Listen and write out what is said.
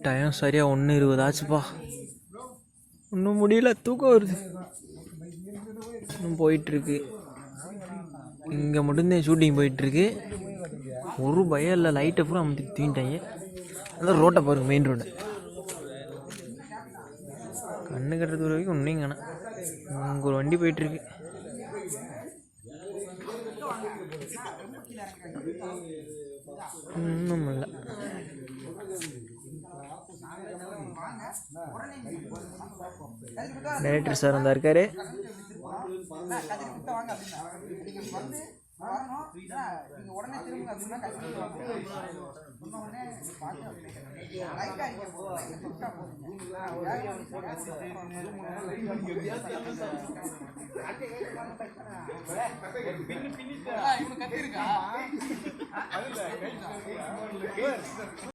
Time சரியாக 1:20 ஆச்சுப்பா. இன்னும் முடியல, தூக்கம் வருது. இன்னும் போயிட்டுருக்கு. இங்கே மட்டும்தான் ஷூட்டிங் போயிட்டுருக்கு. ஒரு பயம் இல்லை, லைட்டை பூரா அமுத்தி தூங்கிட்டாங்க. அதான் ரோட்டை பாருங்கள், மெயின் ரோடு. கண்ணு கட்டுறது வரைக்கும் ஒன்றையும் காணேன். அங்கே ஒரு வண்டி போயிட்டுருக்கு. ஒன்றும் இல்லை. டைரக்டர் சார் வந்தா இருக்காரு.